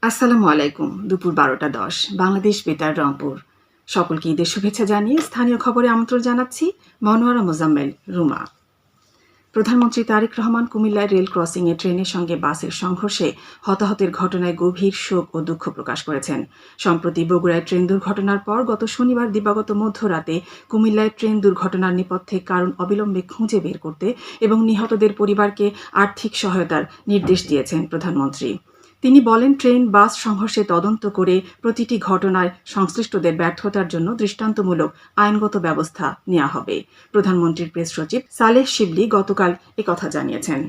আসসালামু আলাইকুম। দুপুর 12টা 10 বাংলাদেশ বেতার রংপুর। সকলকে ঈদের শুভেচ্ছা জানিয়ে স্থানীয় খবরে আমন্ত্রণ জানাচ্ছি মনোয়ারা মোজাম্মেল রুমা। প্রধানমন্ত্রী তারেক রহমান কুমিল্লায় রেল ক্রসিংয়ে ট্রেনের সঙ্গে বাসের সংঘর্ষে হতাহতের ঘটনায় গভীর শোক ও দুঃখ প্রকাশ করেছেন। সম্প্রতি বগুড়ায় ট্রেন দুর্ঘটনার পর গত শনিবার দিবাগত মধ্যরাতে কুমিল্লায় ট্রেন দুর্ঘটনার নেপথ্যে কারণ অবিলম্বে খুঁজে বের করতে এবং নিহতদের পরিবারকে আর্থিক সহায়তার নির্দেশ দিয়েছেন প্রধানমন্ত্রী। তিনি বলেন, ট্রেন বাস সংঘর্ষে তদন্ত করে প্রতিটি ঘটনায় সংশ্লিষ্টদের ব্যর্থতার জন্য দৃষ্টান্তমূলক আইনগত ব্যবস্থা নেওয়া হবে। প্রধানমন্ত্রীর প্রেস সচিব সালেহ শিবলি গতকাল একথা জানিয়েছেন।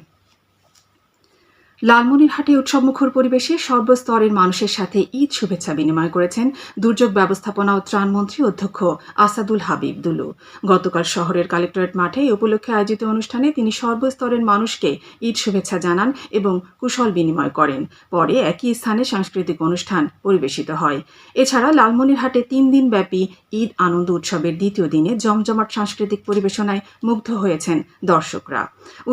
লালমনিরহাটে উৎসবমুখর পরিবেশে সর্বস্তরের মানুষের সাথে ঈদ শুভেচ্ছা বিনিময় করেছেন দুর্যোগ ব্যবস্থাপনা ও ত্রাণমন্ত্রী অধ্যক্ষ আসাদুল হাবিব দুলু। গতকাল শহরের কালেক্টরেট মাঠে এই উপলক্ষে আয়োজিত অনুষ্ঠানে তিনি সর্বস্তরের মানুষকে ঈদ শুভেচ্ছা জানান এবং কুশল বিনিময় করেন। পরে একই স্থানে সাংস্কৃতিক অনুষ্ঠান পরিবেশিত হয়। এছাড়া লালমনিরহাটে 3 দিনব্যাপী ঈদ আনন্দ উৎসবের দ্বিতীয় দিনে জমজমাট সাংস্কৃতিক পরিবেশনায় মুগ্ধ হয়েছেন দর্শকরা।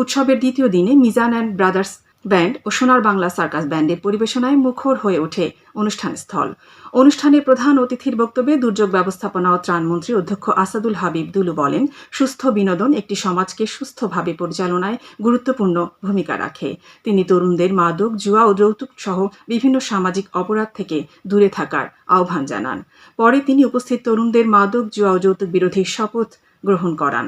উৎসবের দ্বিতীয় দিনে মিজান অ্যান্ড ব্রাদার্স ব্যান্ড ও সোনার বাংলা সার্কাস ব্যান্ডের পরিবেশনায় মুখর হয়ে ওঠে অনুষ্ঠানস্থল। অনুষ্ঠানে প্রধান অতিথির বক্তব্যে দুর্যোগ ব্যবস্থাপনা ও ত্রাণমন্ত্রী অধ্যক্ষ আসাদুল হাবিব দুলু বলেন, সুস্থ বিনোদন একটি সমাজকে সুস্থভাবে পরিচালনায় গুরুত্বপূর্ণ ভূমিকা রাখে। তিনি তরুণদের মাদক, জুয়া ও যৌতুক সহ বিভিন্ন সামাজিক অপরাধ থেকে দূরে থাকার আহ্বান জানান। পরে তিনি উপস্থিত তরুণদের মাদক, জুয়া ও যৌতুক বিরোধী শপথ গ্রহণ করান।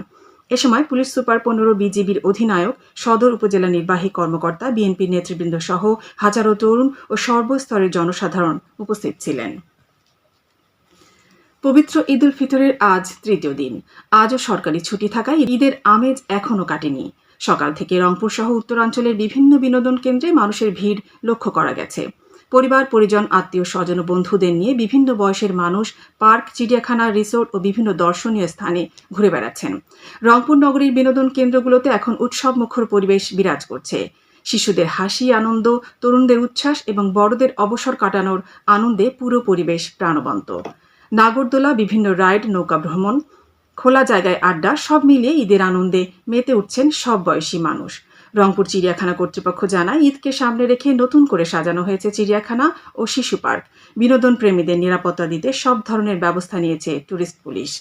এ সময় পুলিশ সুপার 15 বিজিবির অধিনায়ক, সদর উপজেলা নির্বাহী কর্মকর্তা, বিএনপির নেতৃবৃন্দ সহ হাজারো তরুণ ও সর্বস্তরের জনসাধারণ উপস্থিত ছিলেন। পবিত্র ঈদ উল ফিতরের আজ তৃতীয় দিন। আজও সরকারি ছুটি থাকায় ঈদের আমেজ এখনও কাটেনি। সকাল থেকে রংপুর সহ উত্তরাঞ্চলের বিভিন্ন বিনোদন কেন্দ্রে মানুষের ভিড় লক্ষ্য করা গেছে। পরিবার, পরিজন, আত্মীয় স্বজন ও বন্ধুদের নিয়ে বিভিন্ন বয়সের মানুষ পার্ক, চিড়িয়াখানা, রিসোর্ট ও বিভিন্ন দর্শনীয় স্থানে ঘুরে বেড়াচ্ছেন। রংপুর নগরীর বিনোদন কেন্দ্রগুলোতে এখন উৎসব মুখর পরিবেশ বিরাজ করছে। শিশুদের হাসি, আনন্দ, তরুণদের উচ্ছ্বাস এবং বড়দের অবসর কাটানোর আনন্দে পুরো পরিবেশ প্রাণবন্ত। নাগরদোলা, বিভিন্ন রাইড, নৌকা ভ্রমণ, খোলা জায়গায় আড্ডা সব মিলিয়ে ঈদের আনন্দে মেতে উঠছেন সব বয়সী মানুষ। রংপুর চিড়িয়াখানা কর্তৃপক্ষ জানায়, ঈদকে সামনে রেখে নতুন করে সাজানো হয়েছে চিড়িয়াখানা ও শিশু পার্ক। বিনোদন প্রেমীদের নিরাপত্তা দিতে সব ধরনের ব্যবস্থা নিয়েছে ট্যুরিস্ট পুলিশ।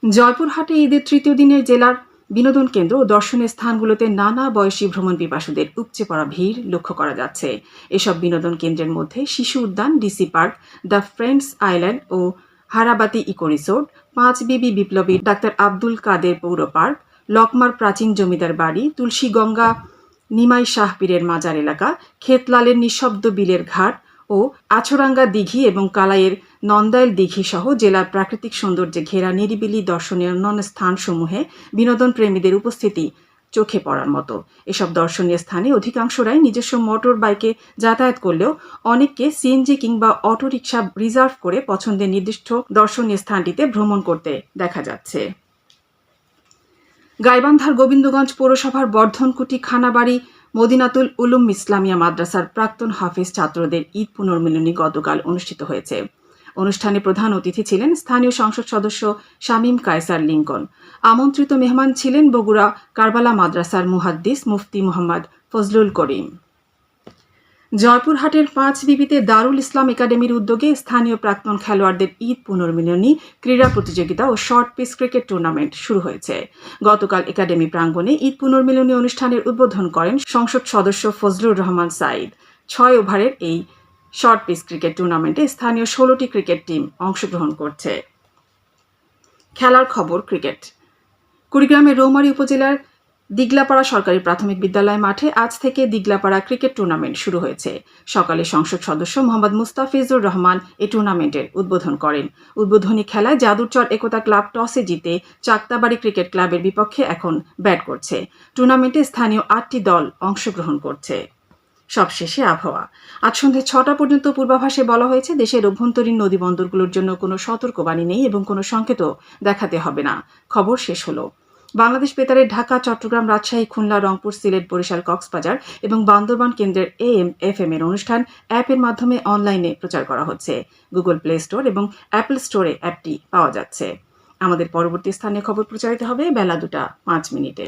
জয়পুরহাটে ঈদের তৃতীয় দিনের জেলার বিনোদন কেন্দ্র ও দর্শনীয় স্থানগুলোতে নানা বয়সী ভ্রমণ পিপাসুদের উপচে পড়া ভিড় লক্ষ্য করা যাচ্ছে। এসব বিনোদন কেন্দ্রের মধ্যে শিশু উদ্যান, DC park, the friends island ও হারাবাতি ইকো রিসোর্ট, 5 বিবি বিপ্লবী ডাক্তার আব্দুল কাদের পৌর পার্ক, লকমার প্রাচীন জমিদার বাড়ি, তুলসীগঙ্গা নিমাই শাহ পীরের মাজার এলাকা, ক্ষেতলালের নিঃশব্দ বিলের ঘাট ও আছরাঙ্গা দিঘি এবং কালাইয়ের নন্দাইল দিঘি সহ জেলার প্রাকৃতিক সৌন্দর্যে ঘেরা নিরিবিলি দর্শনীয় অন্যান্য স্থানসমূহে বিনোদন প্রেমীদের উপস্থিতি চোখে পড়ার মতো। এসব দর্শনীয় স্থানে অধিকাংশরাই নিজস্ব মোটর বাইকে যাতায়াত করলেও অনেককে সিএনজি কিংবা অটোরিকশা রিজার্ভ করে পছন্দের নির্দিষ্ট দর্শনীয় স্থানটিতে ভ্রমণ করতে দেখা যাচ্ছে। গাইবান্ধার গোবিন্দগঞ্জ পৌরসভার বর্ধনকুটি খানাবাড়ি মদিনাতুল উলুম ইসলামিয়া মাদ্রাসার প্রাক্তন হাফেজ ছাত্রদের ঈদ পুনর্মিলনী গতকাল অনুষ্ঠিত হয়েছে। অনুষ্ঠানে প্রধান অতিথি ছিলেন স্থানীয় সংসদ সদস্য শামীম কায়সার লিঙ্কন। আমন্ত্রিত মেহমান ছিলেন বগুড়া কারবালা মাদ্রাসার মুহাদ্দিস মুফতি মোহাম্মদ ফজলুল করিম। জয়পুরহাটের 5 বিবিতে দারুল ইসলাম একাডেমির উদ্যোগে স্থানীয় প্রাক্তন খেলোয়াড়দের ঈদ পুনর্মিলনী ক্রীড়া প্রতিযোগিতা ও শর্ট পিচ ক্রিকেট টুর্নামেন্ট শুরু হয়েছে। গতকাল একাডেমি প্রাঙ্গণে ঈদ পুনর্মিলনী অনুষ্ঠানের উদ্বোধন করেন সংসদ সদস্য ফজলুর রহমান সাঈদ। 6 ওভারের এই শর্ট পিচ ক্রিকেট টুর্নামেন্টে স্থানীয় 16টি ক্রিকেট টিম অংশগ্রহণ করছে। খেলার খবর ক্রিকেট। কুড়িগ্রামের রৌমারী উপজেলার দিগলাপাড়া সরকারি প্রাথমিক বিদ্যালয় মাঠে আজ থেকে দিগলাপাড়া ক্রিকেট টুর্নামেন্ট শুরু হয়েছে। সকালে সংসদ সদস্য মোহাম্মদ মুস্তাফিজুর রহমান এই টুর্নামেন্টের উদ্বোধন করেন। উদ্বোধনী খেলায় যাদুরচর একতা ক্লাব টসে জিতে চাকতাবাড়ি ক্রিকেট ক্লাবের বিপক্ষে এখন ব্যাট করছে। টুর্নামেন্টে স্থানীয় 8টি দল অংশগ্রহণ করছে। সবশেষে আবহাওয়া। আজ সন্ধ্যে 6টা পর্যন্ত পূর্বাভাসে বলা হয়েছে, দেশের অভ্যন্তরীণ নদী বন্দরগুলোর জন্য কোনো সতর্কবাণী নেই এবং কোনো সংকেতও দেখাতে হবে না। খবর শেষ হলো। বাংলাদেশ বেতারের ঢাকা, চট্টগ্রাম, রাজশাহী, খুলনা, রংপুর, সিলেট, বরিশাল, কক্সবাজার এবং বান্দরবান কেন্দ্রের AM, FM এর অনুষ্ঠান অ্যাপের মাধ্যমে অনলাইনে প্রচার করা হচ্ছে। গুগল প্লে স্টোর এবং অ্যাপল স্টোরে অ্যাপটি পাওয়া যাচ্ছে। আমাদের পরবর্তী স্থানীয় খবর প্রচারিত হবে বেলা 2টা 5 মিনিটে।